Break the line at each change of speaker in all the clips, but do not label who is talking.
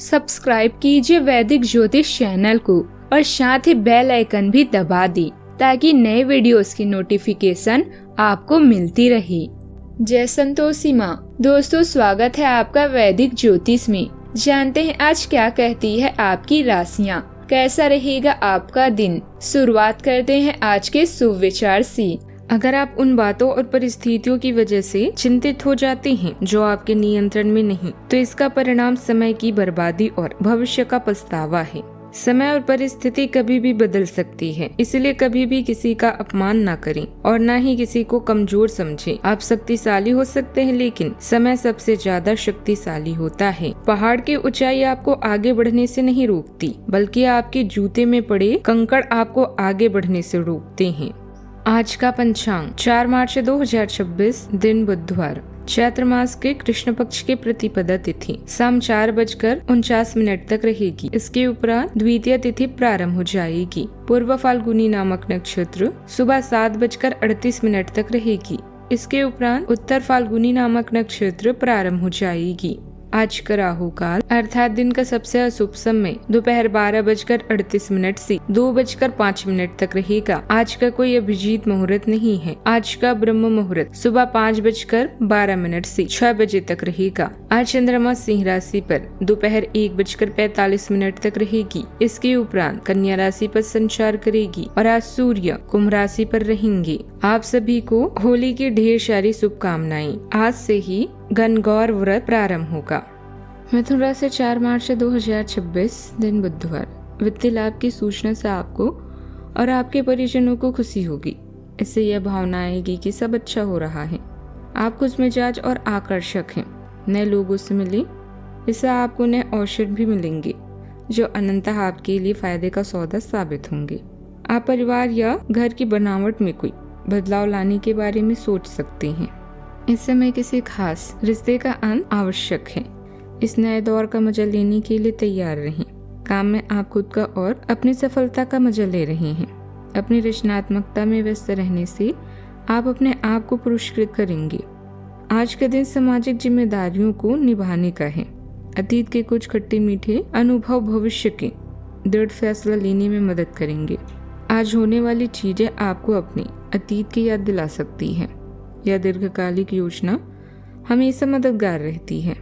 Subscribe कीजिए वैदिक ज्योतिष चैनल को और साथ ही बेल आइकन भी दबा दी ताकि नए वीडियोस की नोटिफिकेशन आपको मिलती रहे। जय संतोषी माँ। दोस्तों, स्वागत है आपका वैदिक ज्योतिष में। जानते हैं आज क्या कहती है आपकी राशियाँ, कैसा रहेगा आपका दिन। शुरुआत करते हैं आज के शुभ विचार से। अगर आप उन बातों और परिस्थितियों की वजह से चिंतित हो जाते हैं जो आपके नियंत्रण में नहीं, तो इसका परिणाम समय की बर्बादी और भविष्य का पछतावा है। समय और परिस्थिति कभी भी बदल सकती है, इसलिए कभी भी किसी का अपमान ना करें और न ही किसी को कमजोर समझें। आप शक्तिशाली हो सकते हैं, लेकिन समय सबसे ज्यादा शक्तिशाली होता है। पहाड़ की ऊंचाई आपको आगे बढ़ने से नहीं रोकती, बल्कि आपके जूते में पड़े कंकड़ आपको आगे बढ़ने से रोकते हैं। आज का पंचांग 4 मार्च 2026, दिन बुधवार, चैत्र मास के कृष्ण पक्ष के प्रतिपदा तिथि शाम 4:49 तक रहेगी। इसके उपरांत द्वितीय तिथि प्रारंभ हो जाएगी। पूर्व फाल्गुनी नामक नक्षत्र सुबह 7:38 तक रहेगी। इसके उपरांत उत्तर फाल्गुनी नामक नक्षत्र प्रारंभ हो जाएगी। आज का राहु काल अर्थात दिन का सबसे अशुभ समय दोपहर 12:38 से 2:05 तक रहेगा। आज का कोई अभिजीत मुहूर्त नहीं है। आज का ब्रह्म मुहूर्त सुबह 5:12 से 6 बजे तक रहेगा। आज चंद्रमा सिंह राशि पर दोपहर 1:45 तक रहेगी। इसके उपरांत कन्या राशि पर संचार करेगी और आज सूर्य कुंभ राशि पर रहेंगे। आप सभी को होली की ढेर सारी शुभकामनाएं। आज से ही गणगौर व्रत प्रारंभ होगा। मिथुन राशि 4 मार्च 2026, दिन बुधवार, वित्तीय लाभ की सूचना से आपको और आपके परिजनों को खुशी होगी। इससे यह भावना आएगी कि सब अच्छा हो रहा है। आप खुश मिजाज और आकर्षक हैं। नए लोगों से मिले, इससे आपको नए अवसर भी मिलेंगे जो अनंतः आपके लिए फायदे का सौदा साबित होंगे। आप परिवार या घर की बनावट में कोई बदलाव लाने के बारे में सोच सकते हैं। इस समय किसी खास रिश्ते का अंत आवश्यक है। इस नए दौर का मजा लेने के लिए तैयार रहें। काम में आप खुद का और अपनी सफलता का मजा ले रहे हैं। अपनी रचनात्मकता में व्यस्त रहने से आप अपने आप को पुरस्कृत करेंगे। आज का दिन सामाजिक जिम्मेदारियों को निभाने का है। अतीत के कुछ खट्टे मीठे अनुभव भविष्य के दृढ़ फैसला लेने में मदद करेंगे। आज होने वाली चीजें आपको अपने अतीत की याद दिला सकती है। यह दीर्घकालिक योजना हमेशा मददगार रहती है।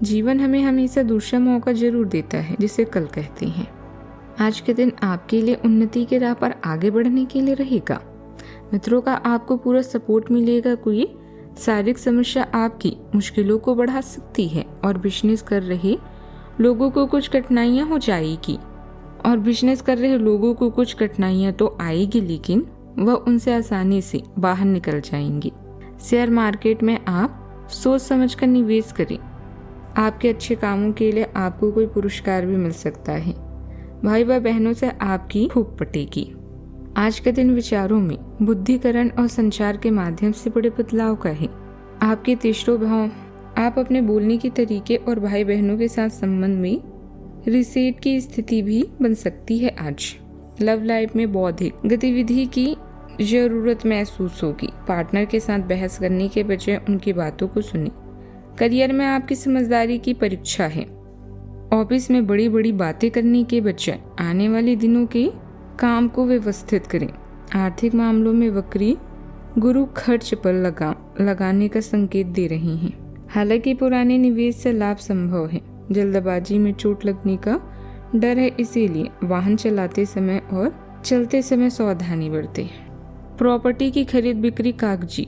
जीवन हमें हमेशा दूसरा मौका जरूर देता है, जिसे कल कहते हैं। आज के दिन आपके लिए उन्नति के राह पर आगे बढ़ने के लिए रहेगा। मित्रों का आपको पूरा सपोर्ट मिलेगा। कोई शारीरिक समस्या आपकी मुश्किलों को बढ़ा सकती है और बिजनेस कर रहे लोगों को कुछ कठिनाइयां हो जाएगी। तो आएगी, लेकिन वह उनसे आसानी से बाहर निकल जाएंगी। शेयर मार्केट में आप सोच समझ कर निवेश करें। आपके अच्छे कामों के लिए आपको कोई पुरस्कार भी मिल सकता है। भाई व बहनों से आपकी खूब पटेगी। आज का दिन विचारों में बुद्धिकरण और संचार के माध्यम से बड़े बदलाव का है। आपके तीसरों भाव, आप अपने बोलने के तरीके और भाई बहनों के साथ संबंध में रिसेट की स्थिति भी बन सकती है। आज लव लाइफ में बौद्धिक गतिविधि की जरूरत महसूस होगी। पार्टनर के साथ बहस करने के बजाय उनकी बातों को सुनें। करियर में आपकी समझदारी की परीक्षा है। ऑफिस में बड़ी बड़ी बातें करने के बजाय आने वाले दिनों के काम को व्यवस्थित करें। आर्थिक मामलों में वक्री गुरु खर्च पर लगाने का संकेत दे रहे हैं। हालांकि पुराने निवेश से लाभ संभव है। जल्दबाजी में चोट लगने का डर है, इसीलिए वाहन चलाते समय और चलते समय सावधानी बरतें। प्रॉपर्टी की खरीद बिक्री, कागजी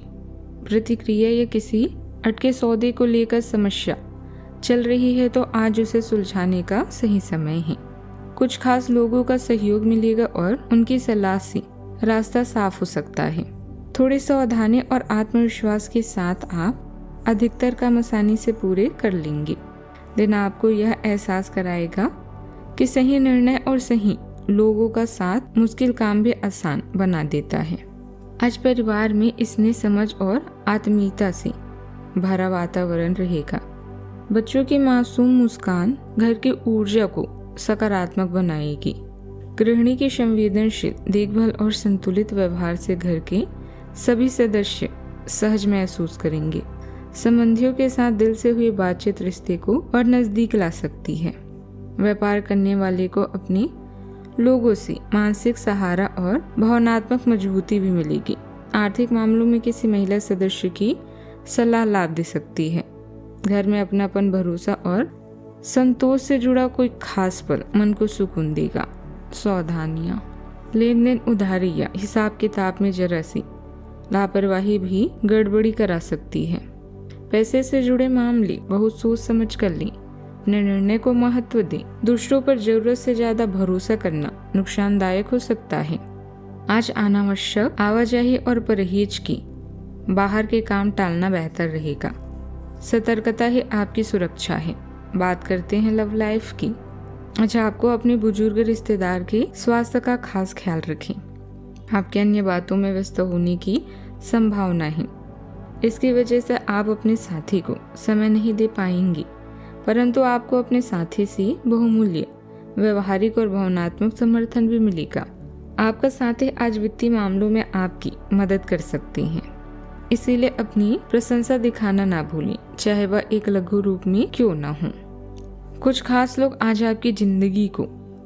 प्रतिक्रिया या किसी अटके सौदे को लेकर समस्या चल रही है तो आज उसे सुलझाने का सही समय है। कुछ खास लोगों का सहयोग मिलेगा और उनकी सलाह से रास्ता साफ हो सकता है। थोड़ी सावधानी और आत्मविश्वास के साथ आप अधिकतर काम आसानी से पूरे कर लेंगे। दिन आपको यह एहसास कराएगा कि सही निर्णय और सही लोगों का साथ मुश्किल काम भी आसान बना देता है। आज परिवार में स्नेह, समझ और आत्मीयता से भरा वातावरण रहेगा। बच्चों की मासूम मुस्कान घर की ऊर्जा को सकारात्मक बनाएगी। गृहिणी की संवेदनशील देखभाल और संतुलित व्यवहार से घर के सभी सदस्य सहज महसूस करेंगे। संबंधियों के साथ दिल से हुई बातचीत रिश्ते को और नजदीक ला सकती है।
व्यापार करने वाले को अपने लोगों से मानसिक सहारा और भावनात्मक मजबूती भी मिलेगी। आर्थिक मामलों में किसी महिला सदस्य की सलाह लाभ दे सकती है। घर में अपनापन, भरोसा और संतोष से जुड़ा कोई खास पल मन को सुकून देगा। सावधानियां, लेन देन, उधारी या हिसाब किताब में जरा सी लापरवाही भी गड़बड़ी करा सकती है। पैसे से जुड़े मामले बहुत सोच समझ कर लें। अपने निर्णय को महत्व दें। दूसरों पर जरूरत से ज्यादा भरोसा करना नुकसानदायक हो सकता है। आज अनावश्यक आवाजाही और परहेज की बाहर के काम टालना बेहतर रहेगा। सतर्कता ही आपकी सुरक्षा है। बात करते हैं लव लाइफ की। अच्छा, आपको अपने बुजुर्ग रिश्तेदार के स्वास्थ्य का खास ख्याल रखें। आपके अन्य बातों में व्यस्त होने की संभावना है। इसकी वजह से आप अपने साथी को समय नहीं दे पाएंगी, परंतु आपको अपने साथी से बहुमूल्य व्यवहारिक और भावनात्मक समर्थन भी मिलेगा। आपका साथी आज वित्तीय मामलों में आपकी मदद कर सकते हैं, इसीलिए अपनी प्रशंसा दिखाना ना भूलें, चाहे वह एक लघु रूप में क्यों ना हो। कुछ खास लोग आज आपकी जिंदगी को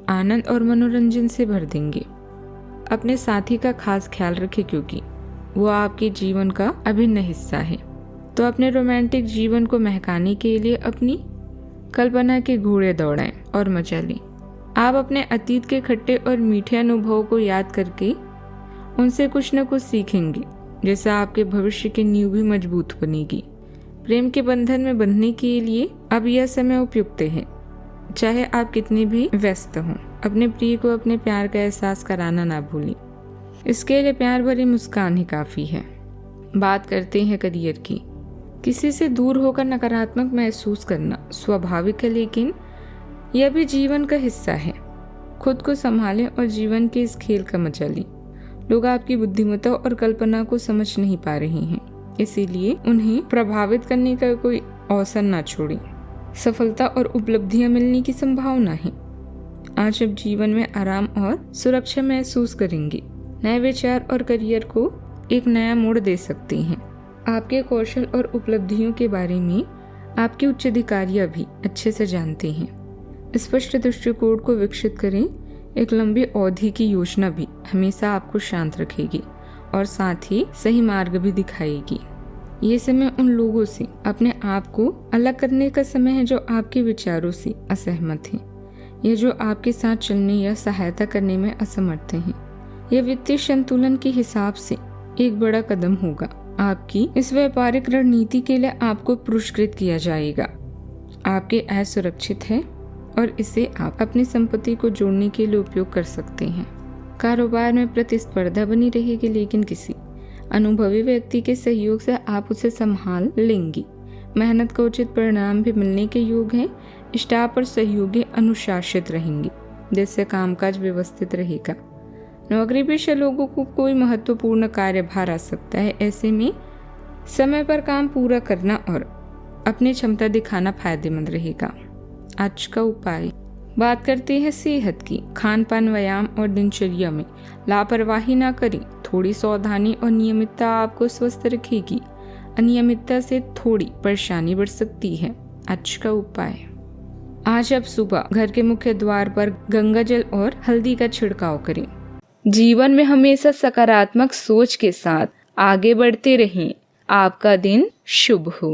आनंद और मनोरंजन से भर देंगे। अपने साथी का खास ख्याल रखें, क्योंकि वो आपके जीवन का अभिन्न हिस्सा है। तो अपने रोमांटिक जीवन को महकाने के लिए अपनी कल्पना के घोड़े दौड़ाएं और मचा लें। आप अपने अतीत के खट्टे और मीठे अनुभवों को याद करके उनसे कुछ न कुछ सीखेंगे, जिससे आपके भविष्य की नींव भी मजबूत बनेगी। प्रेम के बंधन में बंधने के लिए अब यह समय उपयुक्त है। चाहे आप कितने भी व्यस्त हों, अपने प्रिय को अपने प्यार का एहसास कराना ना भूलें। इसके लिए प्यार भरी मुस्कान ही काफी है। बात करते हैं करियर की। किसी से दूर होकर नकारात्मक महसूस करना स्वाभाविक है, लेकिन यह भी जीवन का हिस्सा है। खुद को संभालें और जीवन के इस खेल का मजा लें। लोग आपकी बुद्धिमत्ता और कल्पना को समझ नहीं पा रहे हैं, इसीलिए उन्हें प्रभावित करने का कोई अवसर ना छोड़ें। सफलता और उपलब्धियां मिलने की संभावना है। आज आप जीवन में आराम और सुरक्षा महसूस करेंगे। नए विचार और करियर को एक नया मोड़ दे सकते हैं। आपके कौशल और उपलब्धियों के बारे में आपके उच्च अधिकारियां भी अच्छे से जानते हैं। स्पष्ट दृष्टिकोण को विकसित करें। एक लंबी अवधि की योजना भी हमेशा आपको शांत रखेगी और साथ ही सही मार्ग भी दिखाएगी। ये समय उन लोगों से अपने आप को अलग करने का समय है जो आपके विचारों से असहमत हैं या जो आपके साथ चलने या सहायता करने में असमर्थ हैं। यह वित्तीय संतुलन के हिसाब से एक बड़ा कदम होगा। आपकी इस व्यापारिक रणनीति के लिए आपको पुरस्कृत किया जाएगा। आपकी आय सुरक्षित है और इसे आप अपनी संपत्ति को जोड़ने के लिए उपयोग कर सकते हैं। कारोबार में प्रतिस्पर्धा बनी रहेगी, लेकिन किसी अनुभवी व्यक्ति के सहयोग से आप उसे संभाल लेंगी। मेहनत का उचित परिणाम भी मिलने के योग है। स्टाफ और सहयोगी अनुशासित रहेंगे, जिससे कामकाज व्यवस्थित रहेगा। नौकरी पेशा लोगों को कोई महत्वपूर्ण कार्यभार आ सकता है। ऐसे में समय पर काम पूरा करना और अपनी क्षमता दिखाना फायदेमंद रहेगा। आज का उपाय। बात करते हैं सेहत की। खान पान, व्यायाम और दिनचर्या में लापरवाही ना करें। थोड़ी सावधानी और नियमितता आपको स्वस्थ रखेगी। अनियमितता से थोड़ी परेशानी बढ़ सकती है। आज का उपाय। आज आप सुबह घर के मुख्य द्वार पर गंगा जल और हल्दी का छिड़काव करें। जीवन में हमेशा सकारात्मक सोच के साथ आगे बढ़ते रहें। आपका दिन शुभ हो।